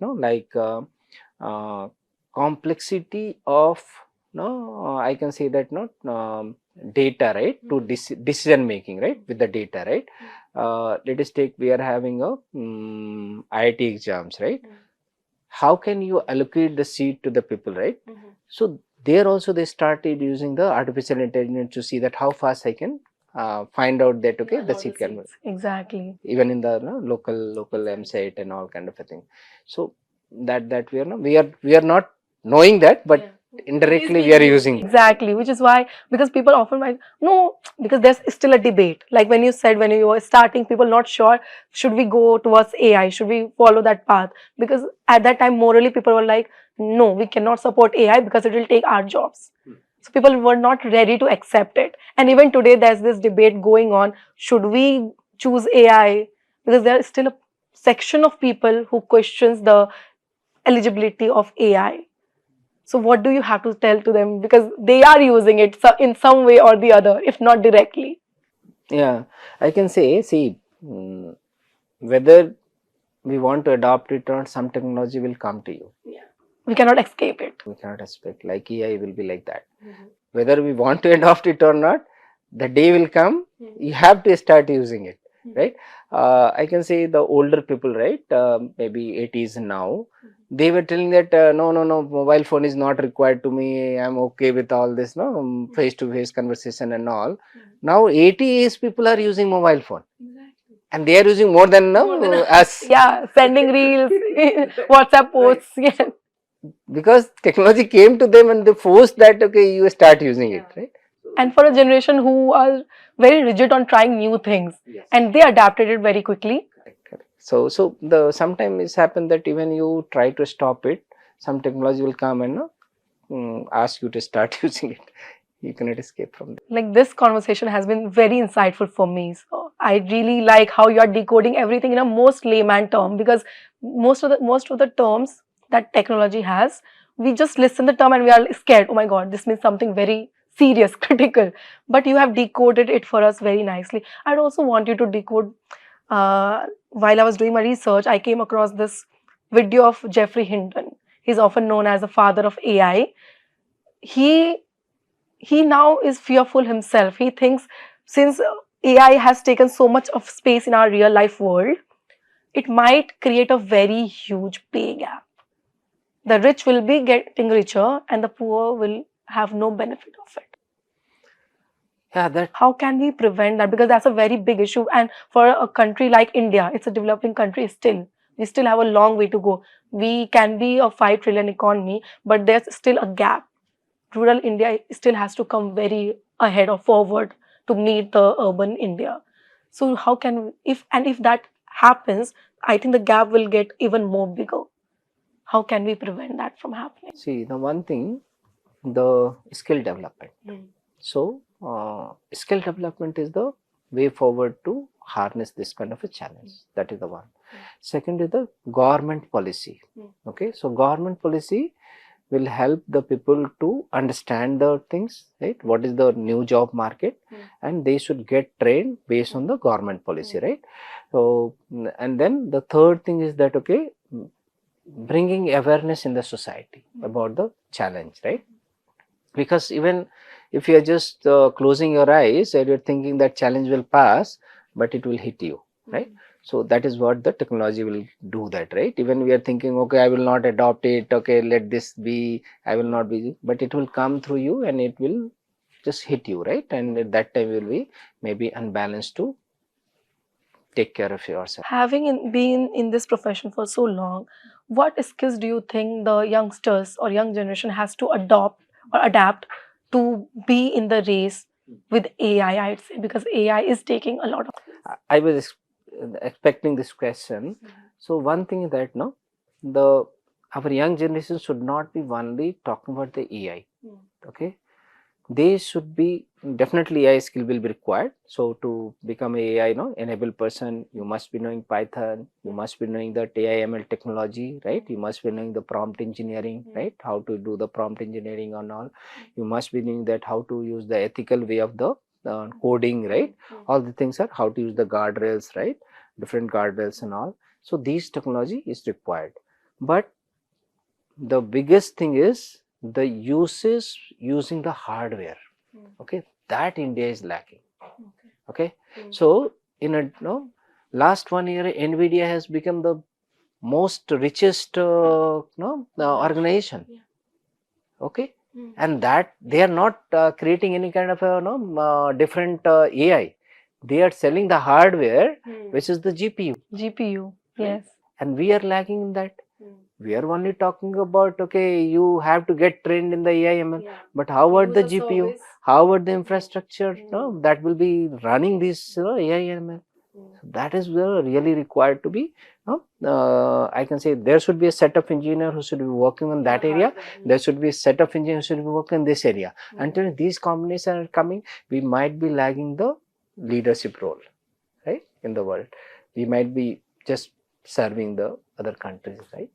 uh, complexity of I can say that data, right, to decision making, right, with the data, right? Let us take, we are having a IIT exams, right? How can you allocate the seat to the people, right? So there also they started using the artificial intelligence to see that how fast I can find out that, okay, the seat can Exactly. even in the local MSET and all kind of a thing. So that we are not knowing that, but indirectly we are using. Exactly, which is why, because people often might no, because there's still a debate. Like when you said, when you were starting, people not sure, should we go towards AI, should we follow that path? Because at that time morally people were like, no, we cannot support AI because it will take our jobs. So people were not ready to accept it. And even today there's this debate going on, should we choose AI? Because there is still a section of people who questions the eligibility of AI. So what do you have to tell to them, because they are using it in some way or the other, if not directly? Yeah, I can say, see, whether we want to adopt it or not, some technology will come to you. Yeah. We cannot escape it. We cannot expect, like AI will be like that. Whether we want to adopt it or not, the day will come, you have to start using it, right? I can say the older people, right, maybe 80s now, they were telling that no, no, no, mobile phone is not required to me, I'm okay with all this, no, face to face conversation and all. Now 80s people are using mobile phone. And they are using more than, us. Yeah, sending reels, WhatsApp posts. Right. Yeah. Because technology came to them and they forced that, okay, you start using it, right? And for a generation who are very rigid on trying new things, and they adapted it very quickly. Correct. So the sometimes it's happened that even you try to stop it, some technology will come and ask you to start using it. You cannot escape from that. Like, this conversation has been very insightful for me. So I really like how you are decoding everything in a most layman term, because most of the terms that technology has, we just listen the term and we are scared. Oh my God, this means something very serious, critical. But you have decoded it for us very nicely. I'd also want you to decode. While I was doing my research, I came across this video of Jeffrey Hinton. He's often known as the father of AI. He he now is fearful himself. He thinks, since AI has taken so much of space in our real life world, it might create a very huge pay gap. The rich will be getting richer and the poor will have no benefit of it. Yeah, that How can we prevent that? Because that's a very big issue. And for a country like India, it's a developing country still. We still have a long way to go. We can be a 5 trillion economy, but there's still a gap. Rural India still has to come very ahead or forward to meet the urban India. So how can, if that happens, I think the gap will get even more bigger. How can we prevent that from happening? see the one thing, the skill development. So skill development is the way forward to harness this kind of a challenge. That is the one. Second is the government policy. Okay, so government policy will help the people to understand the things, right? What is the new job market, and they should get trained based on the government policy, right? So, and then the third thing is that, okay, bringing awareness in the society about the challenge, right? Because even if you are just closing your eyes and you're thinking that challenge will pass, but it will hit you, right? So that is what the technology will do, that, right? Even we are thinking, okay, I will not adopt it, okay, let this be, I will not be, but it will come through you and it will just hit you, right? And at that time you will be maybe unbalanced to take care of yourself. Been in this profession for so long, what skills do you think the youngsters or young generation has to adopt or adapt to be in the race with AI? I'd say, because AI is taking a lot of. I was expecting this question. So one thing is that, no, the our young generation should not be only talking about the AI. Okay, they should be, definitely AI skill will be required. So to become a AI, enabled person, you must be knowing Python, you must be knowing the AI/ML technology, right? You must be knowing the prompt engineering, right? How to do the prompt engineering and all. You must be knowing that how to use the ethical way of the coding, right? All the things are how to use the guardrails, right? Different guardrails and all. So these technology is required, but the biggest thing is the uses using the hardware. Okay, that India is lacking. Okay, so in a last 1 year, Nvidia has become the most richest organization. Okay, and that they are not creating any kind of different AI. They are selling the hardware, which is the GPU. GPU, yes. And we are lacking in that. We are only talking about, okay, you have to get trained in the AI/ML, but how about the GPU? How about the infrastructure that will be running this AI/ML? That is really required to be. I can say there should be a set of engineer who should be working on that area. There should be a set of engineers who should be working in this area. Until these combinations are coming, we might be lagging the leadership role, right, in the world. We might be just serving the other countries, right?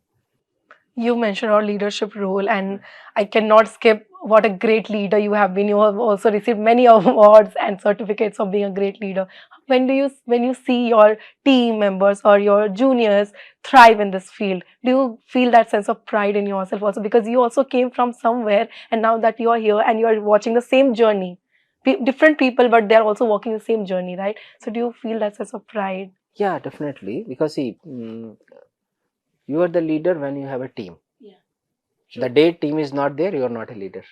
You mentioned our leadership role, and I cannot skip what a great leader you have been. You have also received many awards and certificates of being a great leader. When you see your team members or your juniors thrive in this field, do you feel that sense of pride in yourself also? Because you also came from somewhere, and now that you are here and you are watching the same journey, different people, but they're also walking the same journey, right? So do you feel that sense of pride? Yeah, definitely. Because see, you are the leader when you have a team. The day team is not there, you are not a leader.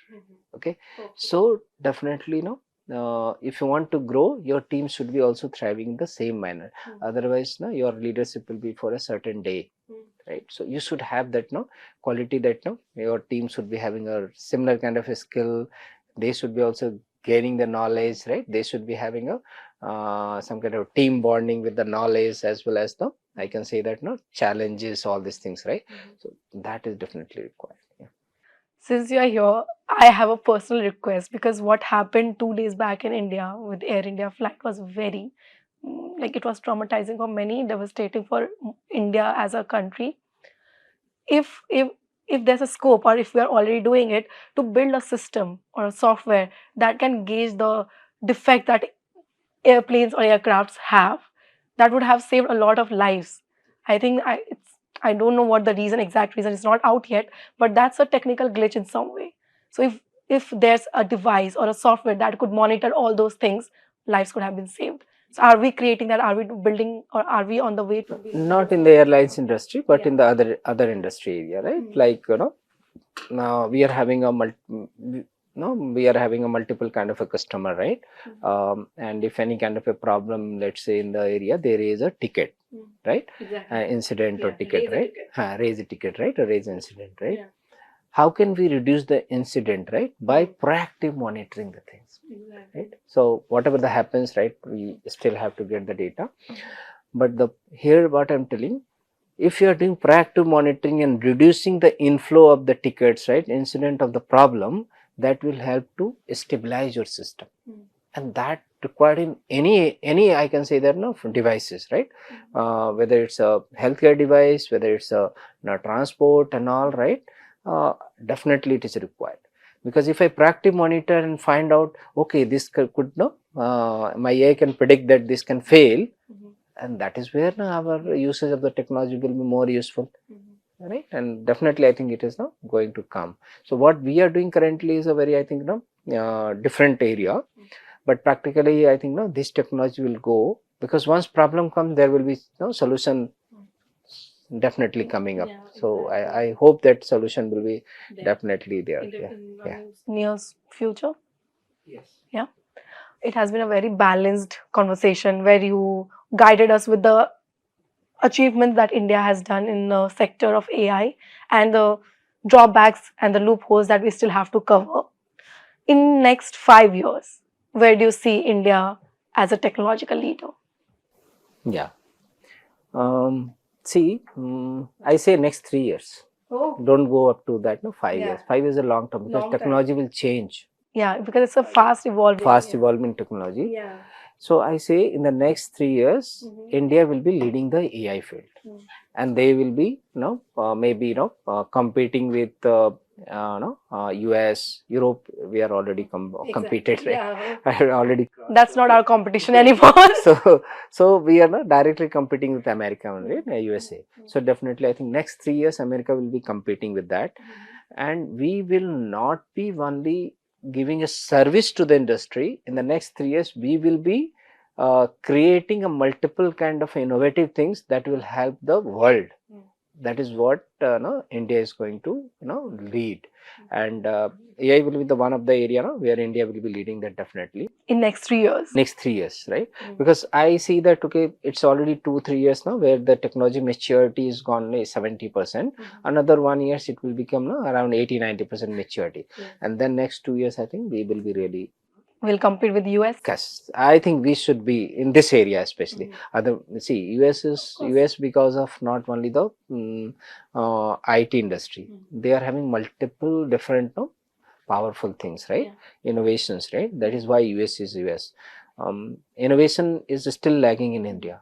Okay. So definitely, if you want to grow, your team should be also thriving in the same manner. Otherwise, no, your leadership will be for a certain day, right? So you should have that quality that your team should be having a similar kind of a skill. They should be also gaining the knowledge, right? They should be having a some kind of team bonding with the knowledge, as well as the, I can say that, challenges, all these things, right? So that is definitely required. Yeah. Since you are here, I have a personal request, because what happened 2 days back in India with Air India flight was very, like, it was traumatizing for many, devastating for India as a country. If there's a scope, or if we are already doing it, to build a system or a software that can gauge the defect that airplanes or aircrafts have, that would have saved a lot of lives. I think I don't know what the exact reason is not out yet, but that's a technical glitch in some way. So if there's a device or a software that could monitor all those things, lives could have been saved. So are we creating that? Are we building, or are we on the way to be? Not in the airlines industry, but in the other industry area, right? Like, now we are having a we are having a multiple kind of a customer, right? And if any kind of a problem, let's say in the area, there is a ticket, right? Exactly. Incident or ticket, Raise a right? ticket. Raise a ticket, right? Or raise incident, right? How can we reduce the incident, right? By proactive monitoring the things, right? So whatever that happens, right, we still have to get the data. But here what I'm telling, if you are doing proactive monitoring and reducing the inflow of the tickets, right, incident of the problem, that will help to stabilize your system. And that required in any I can say that, devices, right? Whether it's a healthcare device, whether it's a transport and all, right? Definitely it is required. Because if I proactive monitor and find out, okay, this could my AI can predict that this can fail, and that is where our usage of the technology will be more useful, right? And definitely I think it is now going to come. So what we are doing currently is a very, I think, different area, but practically I think this technology will go, because once problem comes, there will be solution definitely coming up. So I hope that solution will be definitely there. In near future. Yes. Yeah. It has been a very balanced conversation where you guided us with the achievements that India has done in the sector of AI, and the drawbacks and the loopholes that we still have to cover. In next 5 years, where do you see India as a technological leader? Yeah. See, I say next 3 years. Oh, Don't go up to that, 5 years. yeah. 5 years is a long term, because Long time. technology will change. Yeah, because it's a fast evolving. Fast evolving technology. Yeah. So I say in the next 3 years, India will be leading the AI field, and they will be, maybe competing with US, Europe. We are already competed, right? Yeah. I already. That's not our competition anymore. So we are not directly competing with America only, USA. So definitely, I think next 3 years, America will be competing with that, and we will not be only giving a service to the industry. In the next 3 years, we will be creating a multiple kind of innovative things that will help the world. That is what India is going to lead, and AI will be the one of the area where India will be leading that definitely In next 3 years. next 3 years, right? Because I see that, okay, it's already 2-3 years now where the technology maturity is gone 70%. Another 1 years it will become around 80-90% maturity, and then next 2 years I think we will be really. We'll compete with US. Yes, I think we should be in this area especially. US because of not only the IT industry, they are having multiple different powerful things, right? Innovations, right? That is why US is US. Innovation is still lagging in India.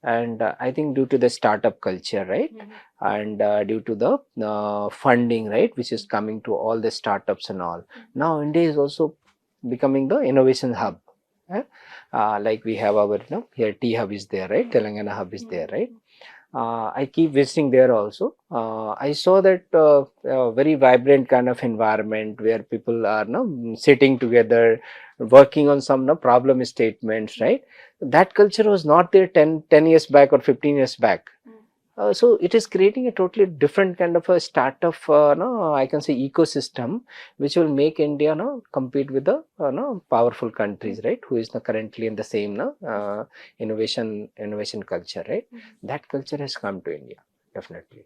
And I think due to the startup culture, right, and due to the funding, right, which is coming to all the startups and all, now India is also becoming the innovation hub. eh? Like we have our, here T hub is there, right, Telangana hub is there, right. I keep visiting there also. I saw that very vibrant kind of environment where people are sitting together, working on some problem statements, right. That culture was not there 10 years back or 15 years back. So it is creating a totally different kind of a startup, no, I can say ecosystem, which will make India compete with the powerful countries, right, who is currently in the same innovation culture, right. That culture has come to India, definitely.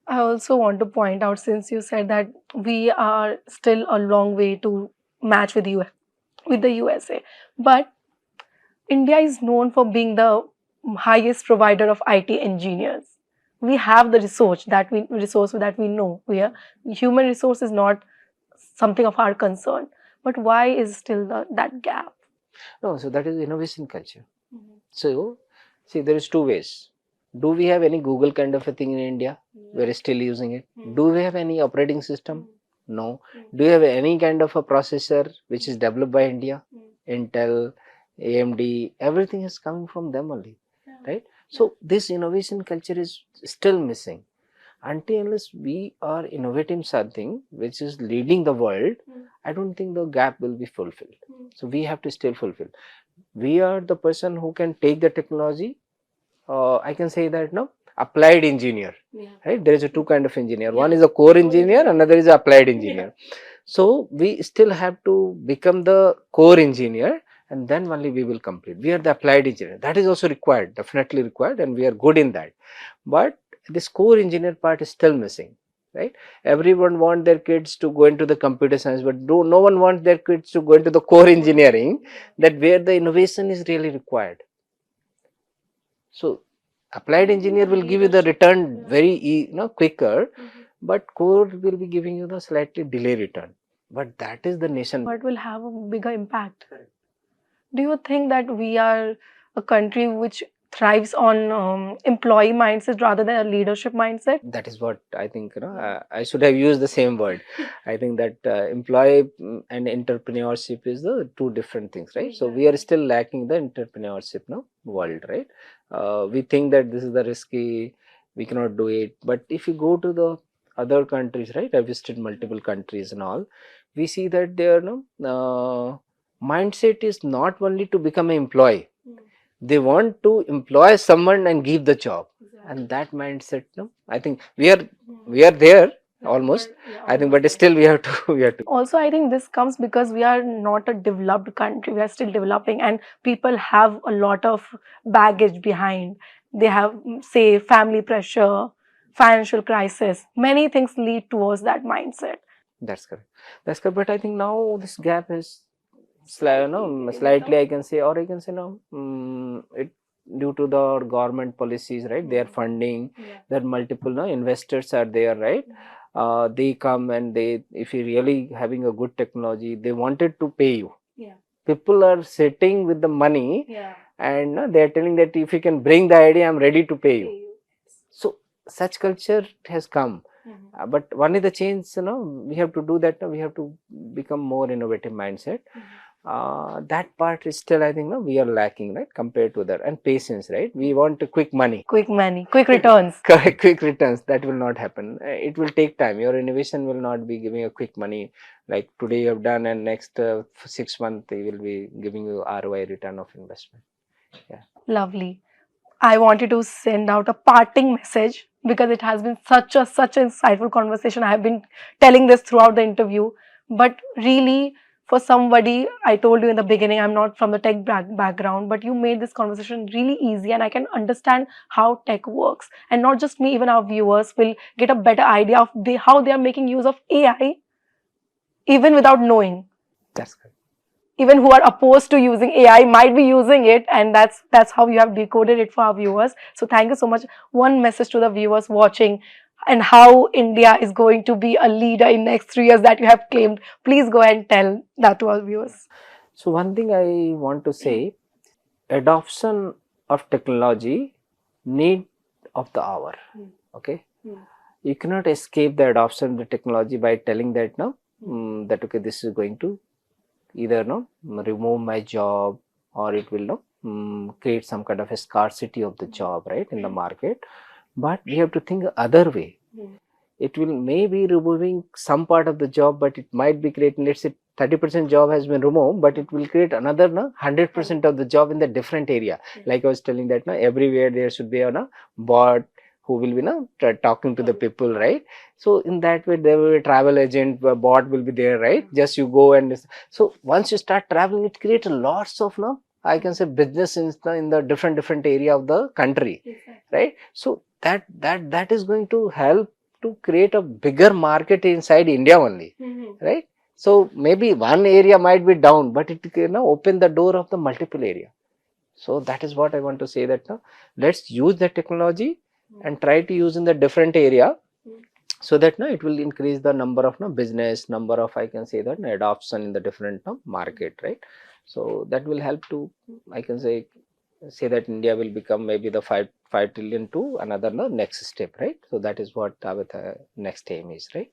I also want to point out, since you said that we are still a long way to match with with the USA, but India is known for being the highest provider of IT engineers. We have the resource that we know. Human resource is not something of our concern. But why is still that gap? No, so that is innovation culture. So, see, there is two ways. Do we have any Google kind of a thing in India? We're still using it. Do we have any operating system? No. Do you have any kind of a processor which is developed by India? Intel, AMD, everything is coming from them only, right? So this innovation culture is still missing. Until unless we are innovating something which is leading the world, I don't think the gap will be fulfilled. So we have to still fulfill. We are the person who can take the technology. I can say that applied engineer, right? There is a two kind of engineer. One is a core engineer, another is applied engineer. So we still have to become the core engineer, and then only we will complete. We are the applied engineer. That is also required, definitely required, and we are good in that. But this core engineer part is still missing, right? Everyone want their kids to go into the computer science, but no one wants their kids to go into the core engineering, that where the innovation is really required. So applied engineer will give you the return very quicker, but core will be giving you the slightly delay return. But that is the nation. But will have a bigger impact. Do you think that we are a country which thrives on employee mindset rather than a leadership mindset? That is what I think. I should have used the same word. I think that employee and entrepreneurship is the two different things, right? So we are still lacking the entrepreneurship world, right? We think that this is the risky, we cannot do it. But if you go to the other countries, right? I visited multiple countries and all. We see that their mindset is not only to become an employee. They want to employ someone and give the job. And that mindset, I think we are there almost. I think, but still we have to we have to. Also, I think this comes because we are not a developed country. We are still developing, and people have a lot of baggage behind. They have, say, family pressure, financial crisis. Many things lead towards that mindset. That's correct. That's correct. But I think now this gap is slightly, I can say, or I can say it due to the government policies, right? They are funding. There are multiple investors are there, right? They come and if you're really having a good technology, they wanted to pay you. People are sitting with the money, and they are telling that if you can bring the idea, I'm ready to pay you. So such culture has come. But only the change, we have to do that. We have to become more innovative mindset. That part is still, I think, we are lacking, right, compared to that. And patience, right? We want quick money, quick returns. quick returns. That will not happen. It will take time. Your innovation will not be giving a quick money like today you have done, and next 6 months they will be giving you ROI, return of investment. Yeah. Lovely. I wanted to send out a parting message because it has been such an insightful conversation. I have been telling this throughout the interview, but really, for somebody, I told you in the beginning, I'm not from the tech background, but you made this conversation really easy, and I can understand how tech works. And not just me, even our viewers will get a better idea of how they are making use of AI, even without knowing. That's good. Even who are opposed to using AI might be using it, and that's how you have decoded it for our viewers. So thank you so much. One message to the viewers watching, and how India is going to be a leader in next 3 years that you have claimed. Please go ahead and tell that to our viewers. So one thing I want to say, adoption of technology need of the hour. Okay, you cannot escape the adoption of the technology by telling that no, that okay, this is going to either no remove my job, or it will no create some kind of a scarcity of the job, right, in the market. But we have to think other way. It will maybe removing some part of the job, but it might be creating, let's say 30% job has been removed, but it will create another no 100% of the job in the different area. Like I was telling that no, everywhere there should be a no bot who will be no talking to the people, right? So in that way there will be a travel agent, a bot will be there, right? Just you go and so once you start traveling, it creates lots of no, I can say, business in the different area of the country, right? So that is going to help to create a bigger market inside India only, right? So maybe one area might be down, but it open the door of the multiple area. So that is what I want to say, that let's use the technology and try to use in the different area, so that it will increase the number of business, number of, I can say that, adoption in the different market, right? So that will help to, I can say that India will become maybe the 5 trillion to another next step, right? So that is what our next aim is, right?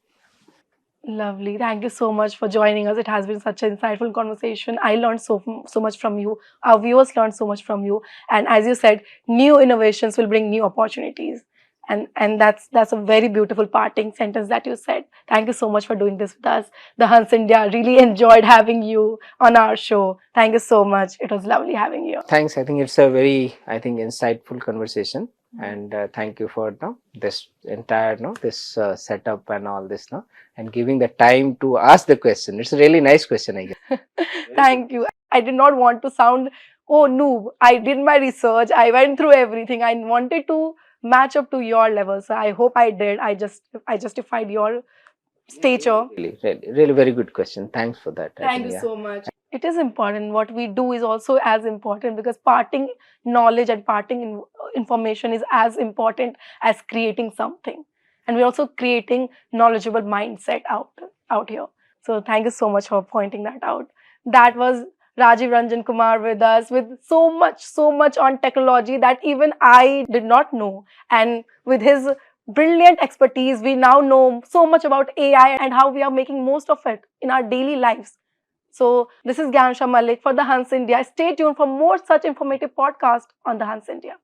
Lovely. Thank you so much for joining us. It has been such an insightful conversation. I learned so much from you. Our viewers learned so much from you. And as you said, new innovations will bring new opportunities. And that's a very beautiful parting sentence that you said. Thank you so much for doing this with us. The Hans India really enjoyed having you on our show. Thank you so much. It was lovely having you. Thanks. I think it's a very, I think, insightful conversation. And thank you for this entire this setup and all this and giving the time to ask the question. It's a really nice question, I guess. Thank you. I did not want to sound, oh, noob. I did my research. I went through everything. I wanted to match up to your level. So I hope I did. I justified your stature. Really very good question. Thanks for that. Thank you so much. It is important. What we do is also as important, because parting knowledge and parting information is as important as creating something. And we're also creating knowledgeable mindset out here. So thank you so much for pointing that out. That was Rajeev Ranjan Kumar with us, with so much on technology that even I did not know. And with his brilliant expertise, we now know so much about AI and how we are making most of it in our daily lives. So this is Gyansha Malik for the Hans India. Stay tuned for more such informative podcasts on the Hans India.